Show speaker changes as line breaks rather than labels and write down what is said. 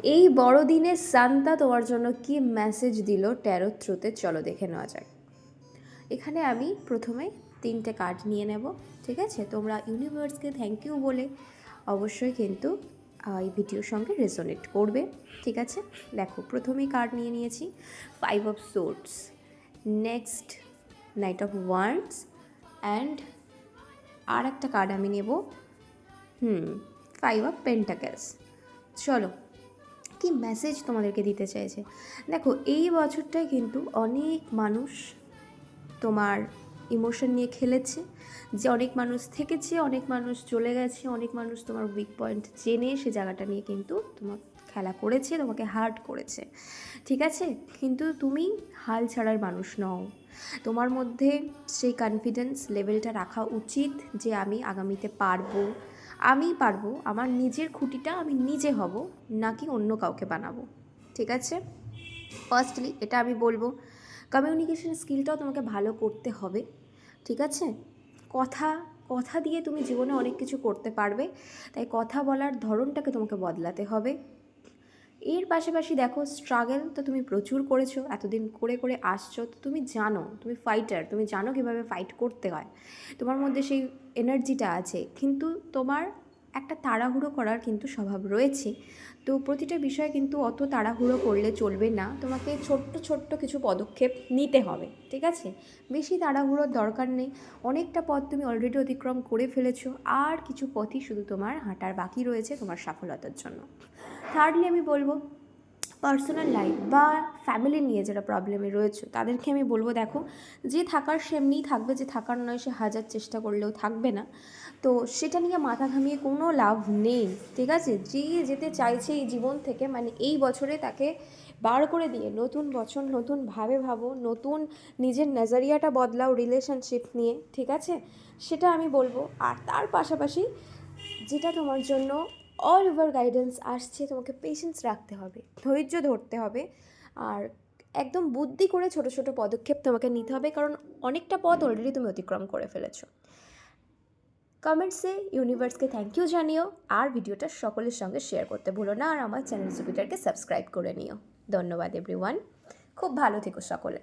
এই বড়দিনে সান্তা তোমার জন্য কি মেসেজ দিল ট্যারো থ্রুতে, চলো দেখে নেওয়া যাক। এখানে আমি প্রথমে 3টে কার্ড নিয়ে নেব, ঠিক আছে? তোমরা ইউনিভার্সকে থ্যাংক ইউ বলে অবশ্যই কিন্তু এই ভিডিওর সঙ্গে রেজোনেট করবে, ঠিক আছে? দেখো, প্রথমেই কার্ড নিয়ে নিয়েছি 5 of swords, next knight of wands, and আর একটা কার্ড আমি নেব 5 অফ পেন্টাকেলস। চলো, কি মেসেজ তোমাদেরকে দিতে চাইছে দেখো। এই বছরটায় কিন্তু অনেক মানুষ তোমার ইমোশন নিয়ে খেলেছে, যে অনেক মানুষ থেকেছে, অনেক মানুষ চলে গেছে, অনেক মানুষ তোমার উইক পয়েন্ট জেনে সে জায়গাটা নিয়ে কিন্তু তোমার খেলা করেছে, তোমাকে হার্ট করেছে, ঠিক আছে? কিন্তু তুমি হাল ছাড়ার মানুষ নও। তোমার মধ্যে সেই কনফিডেন্স লেভেলটা রাখা উচিত যে আমি আগামীতে পারবো, আমি পারবো, আমার নিজের খুঁটিটা আমি নিজে হব, নাকি অন্য কাউকে বানাবো, ঠিক আছে? ফার্স্টলি এটা আমি বলবো, কমিউনিকেশন স্কিলটাও তোমাকে ভালো করতে হবে, ঠিক আছে? কথা কথা দিয়ে তুমি জীবনে অনেক কিছু করতে পারবে, তাই কথা বলার ধরনটাকে তোমাকে বদলাতে হবে। এর পাশাপাশি দেখো, স্ট্রাগল তো তুমি প্রচুর করেছো, এতদিন করে করে আসছো, তো তুমি জানো, তুমি ফাইটার, তুমি জানো কীভাবে ফাইট করতে হয়, তোমার মধ্যে সেই এনার্জিটা আছে। কিন্তু তোমার একটা তাড়াহুড়ো করার কিন্তু স্বভাব রয়েছে, তো প্রতিটা বিষয়ে কিন্তু অত তাড়াহুড়ো করলে চলবে না, তোমাকে ছোট্ট ছোট্ট কিছু পদক্ষেপ নিতে হবে, ঠিক আছে? বেশি তাড়াহুড়োর দরকার নেই, অনেকটা পথ তুমি অলরেডি অতিক্রম করে ফেলেছো, আর কিছু পথই শুধু তোমার হাঁটার বাকি রয়েছে তোমার সফলতার জন্য। থার্ডলি আমি বলবো, পার্সোনাল লাইফ বা ফ্যামিলি নিয়ে যারা প্রবলেমে রয়েছে তাদেরকে আমি বলবো, দেখো, যে থাকার সে এমনিই থাকবে, যে থাকার নয় সে হাজার চেষ্টা করলেও থাকবে না, তো সেটা নিয়ে মাথা ঘামিয়ে কোনো লাভ নেই, ঠিক আছে? যে যেতে চাইছে এই জীবন থেকে, মানে এই বছরে তাকে বার করে দিয়ে নতুন বছর নতুনভাবে ভাবো, নতুন নিজের নজরিয়াটা বদলাও রিলেশনশিপ নিয়ে, ঠিক আছে? সেটা আমি বলবো। আর তার পাশাপাশি যেটা তোমার জন্য অল ওভার গাইডেন্স আসছে, তোমাকে পেশেন্স রাখতে হবে, ধৈর্য ধরতে হবে, আর একদম বুদ্ধি করে ছোট ছোট পদক্ষেপ তোমাকে নিতে হবে, কারণ অনেকটা পথ অলরেডি তুমি অতিক্রম করে ফেলেছো। কমেন্টসে ইউনিভার্সকে থ্যাংক ইউ জানিও, আর ভিডিওটা সকলের সঙ্গে শেয়ার করতে ভুলো না, আর আমার চ্যানেল জুপিটারকে সাবস্ক্রাইব করে নিও। ধন্যবাদ এভরিওয়ান, খুব ভালো থেকো সকলে।